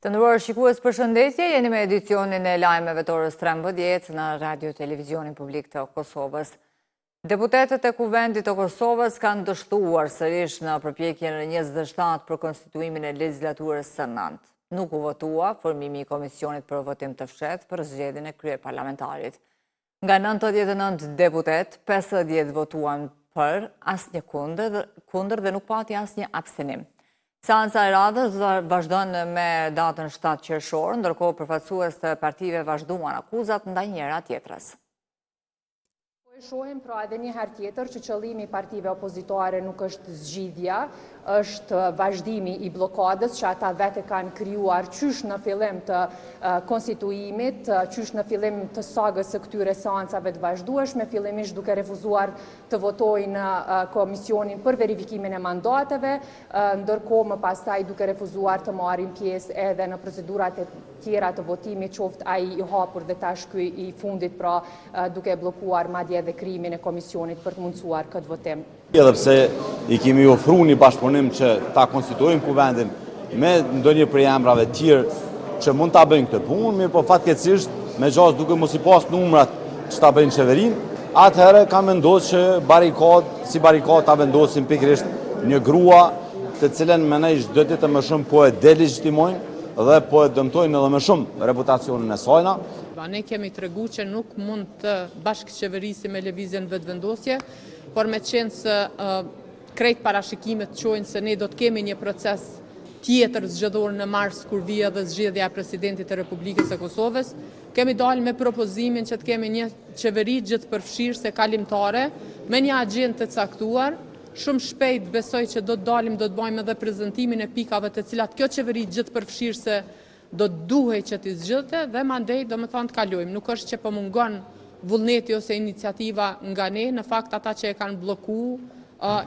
Të nderuar shikues, përshëndetje, jeni me edicionin e lajmeve të orës 13 në Radio Televizionin Publik të Kosovës. Deputetët e Kuvendit të Kosovës kanë dështuar sërish në përpjekjen e 27 për konstituimin e legislaturës së nëntë. Nuk u votua formimi i komisionit për votim të fshehtë për zgjedhjen e kryeparlamentarit. Nga 99 deputet, 50 votuan për, asnjë kundër dhe nuk pati asnjë abstenim. Seanca e radhës vazhdon me datën 7 qershor, ndërkohë përfaqësues të partive vazhduan akuzat ndaj njëra tjetrës. Shohim pra edhe një herë tjetër që qëllimi i partive opozitare nuk është zgjidhja, është vazhdimi i blokadës që ata vete kanë krijuar qysh në fillim të konstituimit, qysh në fillim të sagës së këtyre seancave të vazhdueshme, fillimisht duke refuzuar të votojnë në komisionin për verifikimin e mandateve, ndërkohë më pastaj duke refuzuar të marrin pjesë edhe në procedurat e tjera të votimit, qoftë ai i hapur dhe tash ky i fundit, pra duke bllokuar madje edhe krimin e komisionit për të mundësuar këtë votim. Edhe pse i kemi ofruar një bashkëpunim që ta konstituojmë kuvendin me ndonjë prej emrave të tjerë që mund ta bëjnë këtë punë, mirë po fatkeqësisht me gjasë duke mos i pas numrat që ta bëjnë qeverinë, atëherë kam vendosur që si barikadë ta vendosin pikërisht një grua të cilën mendoj çdo ditë më shumë po e delegjitimojnë dhe po e dëmtojnë edhe më shumë reputacionin e saj. Ne kemi tregu që nuk mund të bashkëqeverisim me lëvizjen vetëvendosje, por me qenë se krejt parashikimet qojnë se ne do të kemi një proces tjetër zgjedhor në mars kur vije dhe zgjedhja e presidentit të Republikës së Kosovës, kemi dalë me propozimin që të kemi një qeveri gjithëpërfshirëse kalimtare me një agjendë të caktuar. Shumë shpejt besoj që do të dalim, do të bëjmë edhe prezantimin e pikave të cilat kjo qeveri gjithëpërfshirëse do të duhej që t'i zgjidhte dhe mandej do më thonë të kalojmë. Nuk është që po mungon vullneti ose iniciativa nga ne, në fakt ata që e kanë bloku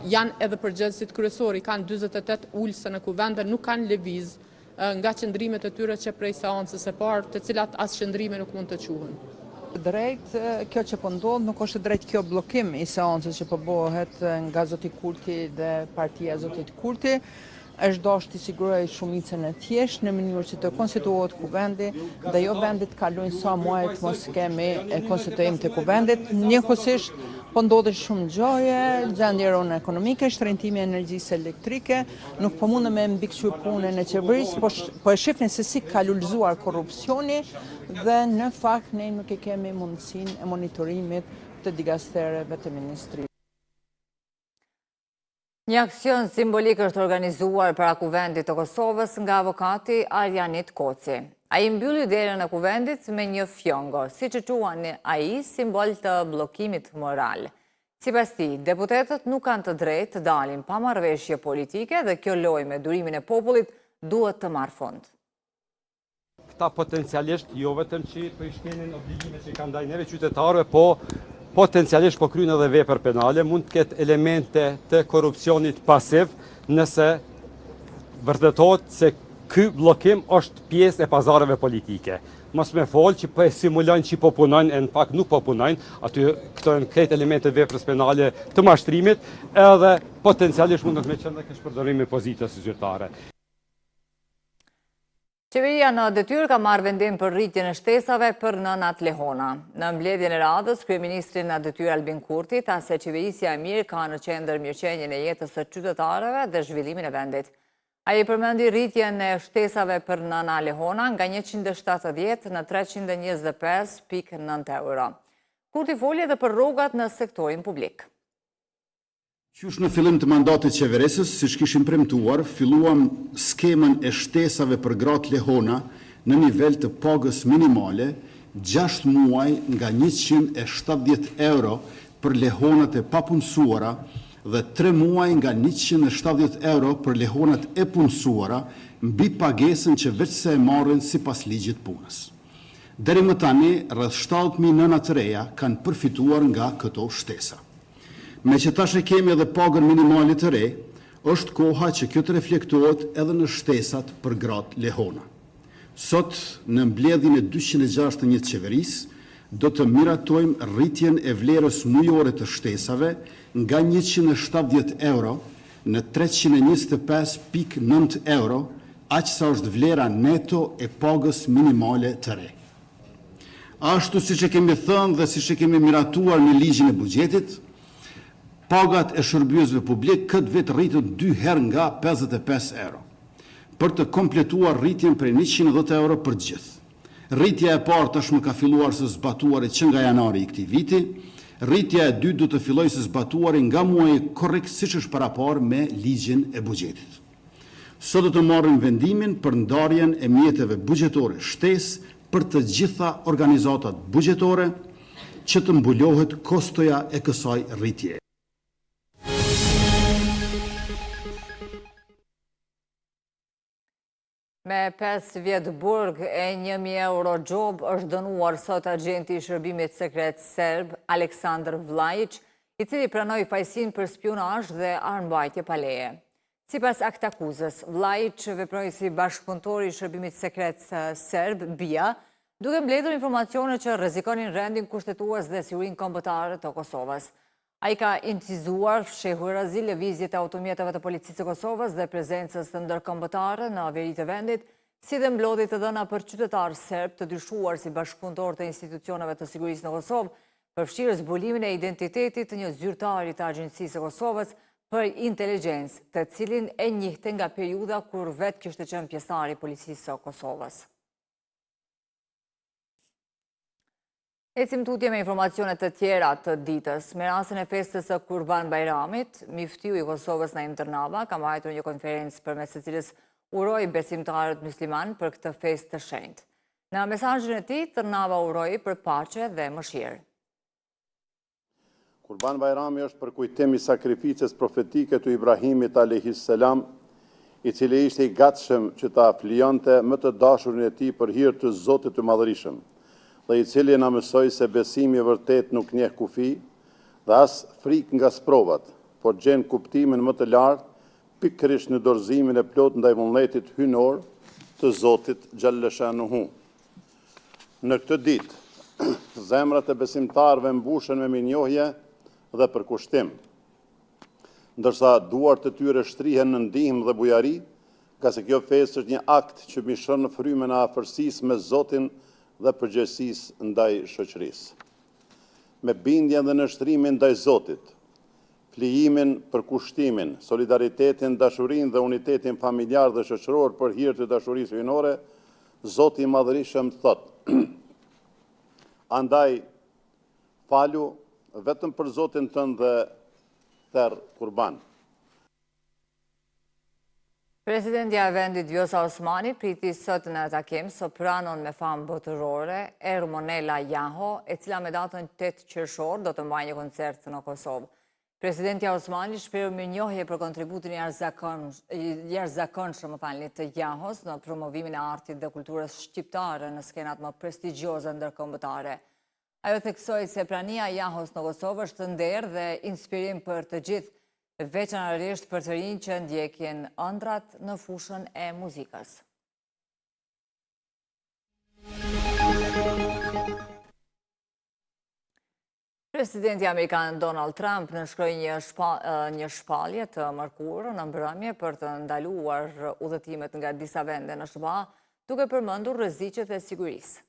janë edhe përgjegjësit kryesor, kanë 48 ulse në kuvend dhe nuk kanë lëviz nga qëndrimet e tyre që prej seancës së parë, të cilat as qëndrime nuk mund të quhen. Drejt, kjo që po ndodh nuk është drejt kjo bllokim i seancës që po bëhet nga zoti Kurti dhe partia e zotit Kurti. Është dashur të sigurojë shumicën e thjeshtë në mënyrë që të konstituohet kuvendi dhe jo vendi të kalojnë sa muaj të mos kemi konstituim të kuvendit. Njëkohësisht po ndodhin shumë gjëje, gjendje rënë ekonomike, shtrëngtimi i energjisë elektrike, nuk po mundem me mbikëqyr punën e qeverisë, po e shifnin se si ka lulëzuar korrupsioni dhe në fakt ne nuk e kemi mundësinë e monitorimit të digastereve të ministrisë. Një aksion simbolik është organizuar para kuvendit të Kosovës nga avokati Arjanit Koci. Ai mbylli derën e kuvendit me një fjongo, siç e quajnë ai, simbol të bllokimit moral. Sipas tij, deputetët nuk kanë të drejtë të dalin pa marrëveshje politike dhe kjo lojë me durimin e popullit duhet të marrë fund. Këta potencialisht jo vetëm që po i shkelin obligimet që kanë ndaj neve qytetarëve, po potencialisht po kryejnë edhe vepër penale, mund të ketë elemente të korrupsionit pasiv nëse vërtetohet se ky bllokim është pjesë e pazareve politike. Mos me folë që po e simulojnë që po punojnë, e në fakt nuk po punojnë, aty këto janë këtë elemente të veprës penale të mashtrimit, edhe potencialisht mund të me qenë dhe kështë përdorimi pozitës zyrtare. Qeveria në detyrë ka marrë vendim për rritjen e shtesave për nënat Lehona. Në mbledhjen e radhës, kryeministri në detyrë Albin Kurti tha se qeverisja e mirë ka në qendër mirëqenien e jetës së qytetarëve dhe zhvillimin e vendit. Ai përmendi rritjen e shtesave për nëna Lehona nga 170 në 325.9 euro. Kurti foli edhe për rrogat në sektorin publik. Qysh në fillim të mandatit qeverisës, siç kishim premtuar, filluam skemën e shtesave për gratë Lehona në nivel të pagës minimale, 6 muaj nga 170 euro për Lehonat e papunësuara dhe 3 muaj nga 170 euro për Lehonat e punësuara, mbi pagesën që veç se e marrin sipas ligjit punës. Deri më tani, rreth 70.000 nëna të reja kanë përfituar nga këto shtesa. Me që tash e kemi edhe pagën minimale të re, është koha që kjo të reflektohet edhe në shtesat për gratë Lehona. Sot, në mbledhjen e 261 të qeverisë, do të miratojmë rritjen e vlerës mujore të shtesave nga 170 euro në 325.9 euro, aq sa është vlera neto e pagës minimale të re. Ashtu siç e kemi thënë dhe siç e kemi miratuar në ligjin e buxhetit, pagat e shërbyesve publik këtë vit rritën 2 herë nga 55 euro, për të kompletuar rritjen prej 110 euro për gjithë. Rritja e parë tashmë ka filluar së zbatuari që nga janari i këtij viti, rritja e dytë do të fillojë së zbatuari nga muaji korrekt siç është parapar me ligjin e buxhetit. Sot do të marrim vendimin për ndarjen e mjeteve buxhetore shtesë për të gjitha organizatat buxhetore që të mbulohet kostoja e kësaj rritje. Me 5 vjet burg e 1.000 euro gjob është dënuar sot agenti i shërbimit sekret serb Aleksandar Vlajic, i cili pranoi fajsin për spionazh dhe armbajtje pa leje. Sipas aktakuzës, Vlajic veproi si bashkëpunëtor i shërbimit sekret serb BIA, duke mbledhur informacione që rrezikonin rendin kushtetues dhe sigurinë kombëtare të Kosovës. Ai ka incizuar fshehurazi lëvizjet e automjeteve të policisë së Kosovës dhe prezencës të ndërkombëtare në veri të vendit, si dhe mblodhje të dhëna për qytetarë serb të dyshuar si bashkëpunëtor të institucioneve të sigurisë në Kosovë, përfshirë zbulimin e identitetit të një zyrtari të Agjencisë së Kosovës për inteligjencë, të cilin e njihte nga periudha kur vetë kishte qenë pjesëtar i policisë së Kosovës. Ecim tutje me informacionet të tjera të ditës. Me rastin e festës së Kurban Bajramit, miftiu i Kosovës Naim Tërnava ka mbajtur një konferencë përmes së cilës uroi besimtarët musliman për këtë festë të shenjtë. Në mesazhin e tij, Tërnava uroi për paqe dhe mëshirë. Kurban Bajrami është për kujtim i sakrificës profetike të Ibrahimit a.s., i cili ishte i gatshëm që ta flijonte më të dashurin e tij për hir të Zotit të Madhërisëm, dhe i cili na mësoi se besimi i vërtet nuk njeh kufi dhe as frikë nga sprovat, por gjen kuptimin më të lartë pikërisht në dorëzimin e plot ndaj vullnetit hynor të Zotit Xhalleshanuhu. Në këtë ditë, zemrat e besimtarëve mbushen me mirënjohje dhe përkushtim, ndërsa duart e tyre shtrihen në ndihmë dhe bujari, ka se kjo festë është një akt që mishon në frymën e afërsisë me Zotin dhe përgjegjësisë ndaj shoqërisë. Me bindjen dhe nështrimin ndaj Zotit, flijimin, përkushtimin, solidaritetin, dashurinë dhe unitetin familjar dhe shoqëror për hir të dashurisë hyjnore, Zoti i Madhërisëm thotë: Andaj falu vetëm për Zotin tënd dhe therr kurban. Presidentja e vendit Vjosa Osmani priti sot në takim sopranon me famë botërore Ermonela Jaho, e cila me datën 8 qershor do të mbajë një koncert në Kosovë. Presidentja Osmani shpreu mirënjohje për kontributin jashtëzakonshëm të Jahos në promovimin e artit dhe kulturës shqiptare në skenat më prestigjioze ndërkombëtare. Ajo theksoi se prania e Jahos në Kosovë është nder dhe inspirim për të gjithë, veçanërisht për të rinj që ndjekin ëndrat në fushën e muzikës. Presidenti Amerikan Donald Trump nënshkroi një shpallje të mërkurë në mbrëmje për të ndaluar udhëtimet nga disa vende në SBA, duke përmendur rreziqet e sigurisë.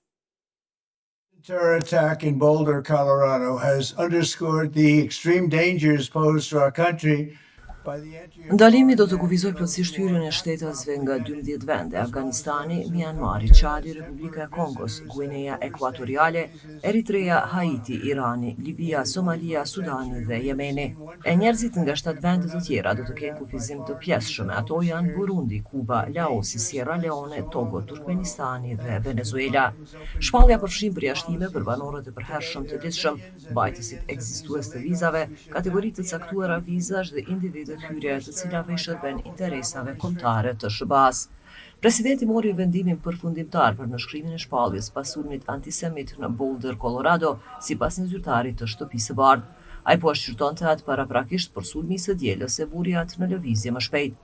The terror attack in Boulder, Colorado has underscored the extreme dangers posed to our country by the entry of... Ndalimi do të kufizoj plotësisht hyrjen e shtetasve nga 12 vende: Afganistani, Myanmari, Çadi, Republika e Kongos, Guinea Ekuatoriale, Eritrea, Haiti, Irani, Libia, Somalia, Sudani dhe Jemeni. E njerëzit nga 7 vende të tjera do të kenë kufizim të pjesshëm. Ato janë Burundi, Kuba, Laosi, Sierra Leone, Togo, Turkmenistani dhe Venezuela. Shpallja përfshin përjashtime për banorët e përhershëm të ditshëm, mbajtësit ekzistues të vizave, kategoritë të caktuara vizash dhe individët hyrje të cilave i shërben interesave kombëtare të SBA-s. Presidenti mori vendimin përfundimtar për nënshkrimin e shpalljes pas sulmit antisemit në Boulder, Colorado, sipas një zyrtari të Shtëpisë së Bardhë. Ai po shqyrtonte atë paraprakisht për sulmin së dielës e vuri atë në lëvizje më shpejt.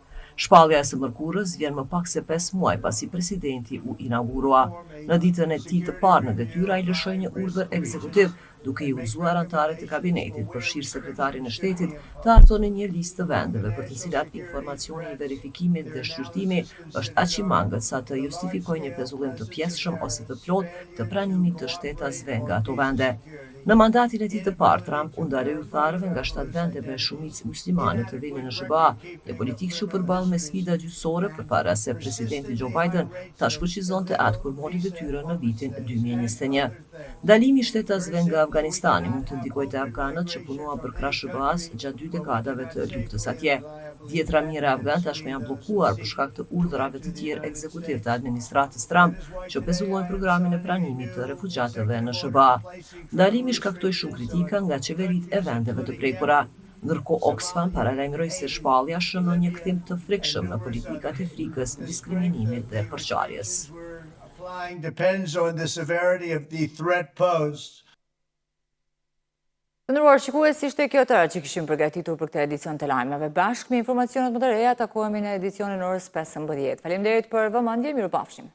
Shpallja e së mërkurës vjen më pak se 5 muaj pasi presidenti u inaugurua. Në ditën e tij të parë në detyrë ai lëshoi një urdhër ekzekutiv duke i udhëzuar anëtarët e kabinetit, përfshirë sekretarin e shtetit, të hartonin një listë të vendeve për të cilat informacioni i verifikimit dhe shqyrtimi është aq i mangët sa të justifikojë një pezullim të pjesshëm ose të plot të pranimit të shtetazve nga ato vende. Në mandatin e tij të parë, Trump u ndaloi udhëtarëve nga 7 vende me shumicë muslimane të vinë në SBA, një politikë që u përball me sfida gjyqësore përpara se presidenti Joe Biden ta shfrytëzonte atë kur mori detyrën në vitin 2021. Dalimi i shtetazve nga Afganistani mund të ndikojë te afganët që punuan për krah SBA-s gjatë 2 dekadave të luftës atje. Dhjetra mijëra afgan tashmë janë bllokuar për shkak të urdhrave të tjerë ekzekutiv të administratës Trump që pezullojnë programin e pranimit të refugjatëve në SBA. Ndalimi shkaktoi shumë kritika nga qeveritë e vendeve të prekura. Ndërkohë Oxfam paralajmëroi se shpallja shënon një kthim të frikshëm në politikat e frikës, diskriminimit dhe përçarjes. Depends on the severity of the threat posed. Të nderuar shikues, ishte kjo tëra që kishim përgatitur për këtë edicion të lajmeve. Bashkë me informacionet më të reja takohemi në edicionin orës 15. Faleminderit për vëmendje, mirupafshim.